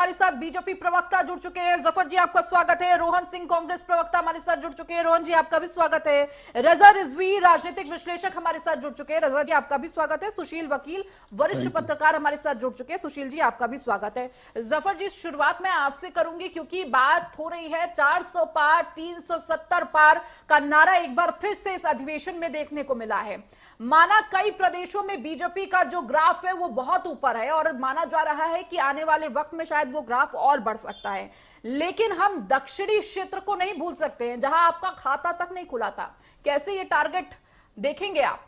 हमारे साथ बीजेपी प्रवक्ता जुड़ चुके हैं। जफर जी आपका स्वागत है। रोहन सिंह कांग्रेस प्रवक्ता हमारे साथ जुड़ चुके हैं। रोहन जी आपका भी स्वागत है। रजा रिजवी राजनीतिक विश्लेषक हमारे साथ जुड़ चुके हैं। रजा जी आपका भी स्वागत है। सुशील वकील वरिष्ठ पत्रकार हमारे साथ जुड़ चुके हैं। सुशील जी आपका भी स्वागत है। जफर जी शुरुआत मैं आपसे करूंगी क्योंकि बात हो रही है 400 पार 370 पार का नारा एक बार फिर से इस अधिवेशन में देखने को मिला है। माना कई प्रदेशों में बीजेपी का जो ग्राफ है वो बहुत ऊपर है और माना जा रहा है कि आने वाले वक्त में शायद वो ग्राफ और बढ़ सकता है, लेकिन हम दक्षिणी क्षेत्र को नहीं भूल सकते हैं जहां आपका खाता तक नहीं खुला था। कैसे ये टारगेट देखेंगे आप?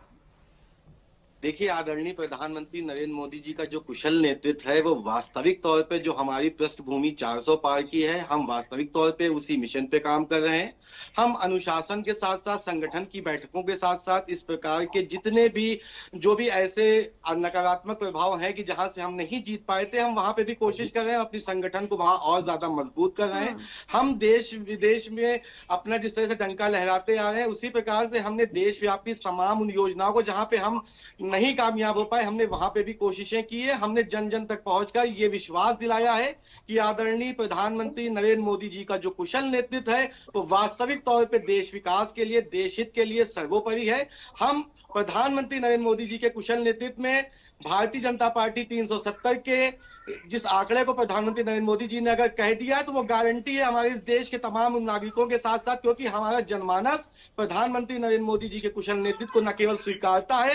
देखिए, आदरणीय प्रधानमंत्री नरेंद्र मोदी जी का जो कुशल नेतृत्व है वो वास्तविक तौर पे जो हमारी पृष्ठभूमि 400 पार की है, हम वास्तविक तौर पे उसी मिशन पे काम कर रहे हैं। हम अनुशासन के साथ साथ संगठन की बैठकों के साथ साथ इस प्रकार के जितने भी जो भी ऐसे नकारात्मक प्रभाव हैं कि जहां से हम नहीं जीत पाए थे, हम वहां पे भी कोशिश कर रहे हैं, अपनी संगठन को वहां और ज्यादा मजबूत कर रहे हैं। हम देश विदेश में अपना जिस तरह से डंका लहराते आ रहे हैं, उसी प्रकार से हमने देशव्यापी तमाम उन योजनाओं को जहां पे हम नहीं कामयाब हो पाए, हमने वहां पे भी कोशिशें की है। हमने जन जन तक पहुंचकर ये विश्वास दिलाया है कि आदरणीय प्रधानमंत्री नरेंद्र मोदी जी का जो कुशल नेतृत्व है वो वास्तविक तौर पे देश विकास के लिए, देश हित के लिए सर्वोपरि है। हम प्रधानमंत्री नरेंद्र मोदी जी के कुशल नेतृत्व में भारतीय जनता पार्टी 370 के जिस आंकड़े को प्रधानमंत्री नरेंद्र मोदी जी ने अगर कह दिया तो वो गारंटी है हमारे इस देश के तमाम नागरिकों के साथ साथ, क्योंकि हमारा जनमानस प्रधानमंत्री नरेंद्र मोदी जी के कुशल नेतृत्व को न केवल स्वीकारता है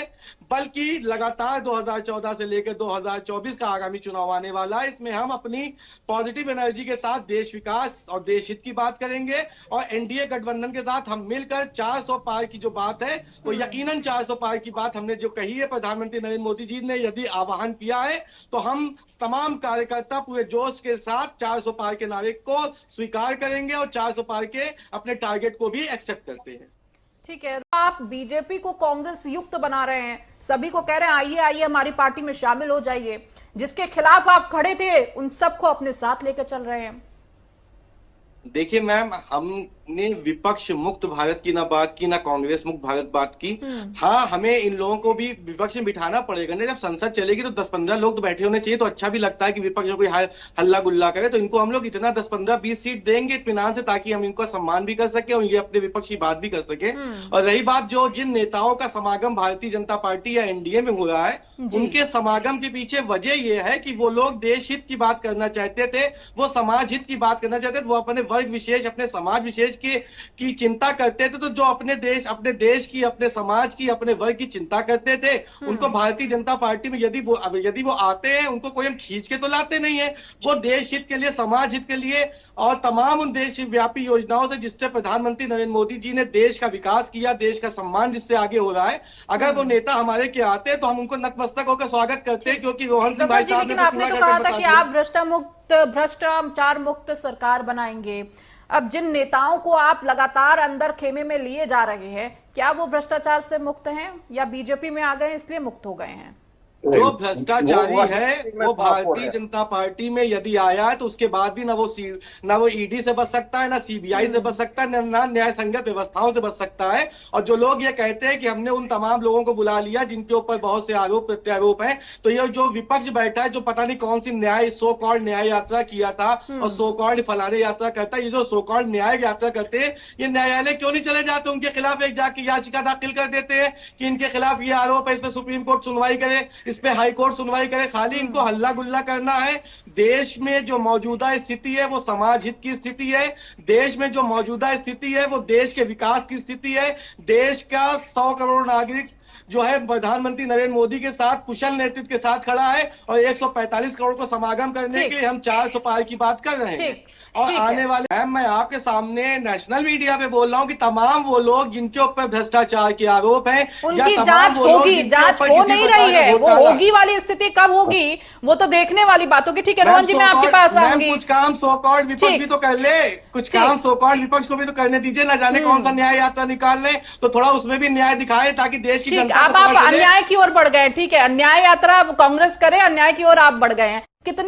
बल्कि लगातार 2014 से लेकर 2024 का आगामी चुनाव आने वाला है, इसमें हम अपनी पॉजिटिव एनर्जी के साथ देश विकास और देश हित की बात करेंगे और एनडीए गठबंधन के साथ हम मिलकर 400 पार की जो बात है वो यकीनन 400 पार की बात हमने जो कही है, प्रधानमंत्री नरेंद्र मोदी जी ने यदि आह्वान किया है तो हम तमाम कार्यकर्ता पूरे जोश के साथ 400 पार के नारे को स्वीकार करेंगे और 400 पार के अपने टारगेट को भी एक्सेप्ट करते हैं। ठीक है, आप बीजेपी को कांग्रेस युक्त बना रहे हैं, सभी को कह रहे हैं आइए आइए हमारी पार्टी में शामिल हो जाइए। जिसके खिलाफ आप खड़े थे उन सबको अपने साथ लेकर चल रहे हैं। देखिए मैम, हमने विपक्ष मुक्त भारत की ना बात की, ना कांग्रेस मुक्त भारत बात की। हाँ, हमें इन लोगों को भी विपक्ष में बिठाना पड़ेगा ना। जब संसद चलेगी तो 10-15 लोग तो बैठे होने चाहिए, तो अच्छा भी लगता है कि विपक्ष कोई हल्ला गुल्ला करे। तो इनको हम लोग इतना 10-15-20 सीट देंगे इत्मीनान से, ताकि हम इनका सम्मान भी कर सके और ये अपने विपक्ष की बात भी कर सके। और रही बात जो जिन नेताओं का समागम भारतीय जनता पार्टी या एनडीए में हो रहा है, उनके समागम के पीछे वजह यह है कि वो लोग देश हित की बात करना चाहते थे, वो समाज हित की बात करना चाहते थे, वो अपने वर्ग विशेष, अपने समाज विशेष की चिंता करते थे। तो जो अपने देश की, अपने समाज की, अपने वर्ग की चिंता करते थे, उनको भारतीय जनता पार्टी में यदि वो आते हैं, उनको कोई हम खींच के तो लाते नहीं है। वो देश हित के लिए, समाज हित के लिए और तमाम उन देश व्यापी योजनाओं से जिससे प्रधानमंत्री नरेंद्र मोदी जी ने देश का विकास किया, देश का सम्मान जिससे आगे हो रहा है, अगर वो नेता हमारे के आते हैं तो हम उनको नतमस्तक होकर स्वागत करते हैं। क्योंकि रोहन सिंह भाई साहब ने आपने तो कहा था कि आप भ्रष्टाचार मुक्त सरकार बनाएंगे। अब जिन नेताओं को आप लगातार अंदर खेमे में लिए जा रहे हैं, क्या वो भ्रष्टाचार से मुक्त हैं या बीजेपी में आ गए इसलिए मुक्त हो गए हैं? जो भ्रष्टाचारी है वो भारतीय जनता पार्टी में यदि आया है तो उसके बाद भी ना वो ईडी से बच सकता है, ना सीबीआई से बच सकता है, ना न्याय संगत व्यवस्थाओं से बच सकता है। और जो लोग ये कहते हैं कि हमने उन तमाम लोगों को बुला लिया जिनके ऊपर बहुत से आरोप प्रत्यारोप हैं, तो ये जो विपक्ष बैठा है, जो पता नहीं कौन सी सो कॉल्ड न्याय यात्रा किया था और सो कॉल्ड फलाने यात्रा करता है, ये जो सो कॉल्ड न्याय यात्रा करते हैं, ये न्यायालय क्यों नहीं चले जाते? उनके खिलाफ एक जाके याचिका दाखिल कर देते हैं कि इनके खिलाफ ये आरोप है, इस पर सुप्रीम कोर्ट सुनवाई करे, इस पे हाई कोर्ट सुनवाई करे। खाली इनको हल्ला गुल्ला करना है। देश में जो मौजूदा स्थिति है वो समाज हित की स्थिति है। देश में जो मौजूदा स्थिति है वो देश के विकास की स्थिति है। देश का 100 करोड़ नागरिक जो है प्रधानमंत्री नरेंद्र मोदी के साथ कुशल नेतृत्व के साथ खड़ा है और 145 करोड़ को समागम करने के लिए हम 400 पार की बात कर रहे हैं। और आने वाले मैं आपके सामने नेशनल मीडिया पे बोल रहा हूं कि तमाम वो लोग जिनके ऊपर भ्रष्टाचार के आरोप हैं, उनकी जांच होगी, जांच हो नहीं रही है, वो होगी वाली स्थिति कब होगी वो तो देखने वाली बात होगी। ठीक है रोहन जी, मैं आपके पास आऊंगी। कुछ काम सो कॉल्ड विपक्ष भी तो कर ले, कुछ काम सो कॉल्ड विपक्ष को भी तो करने दीजिए। ना जाने कौन सा न्याय यात्रा निकाल ले, तो थोड़ा उसमें भी न्याय दिखाए ताकि देश की जनता। अब आप अन्याय की ओर बढ़ गए। ठीक है, अन्याय यात्रा कांग्रेस करे, अन्याय की ओर आप बढ़ गए हैं। कितने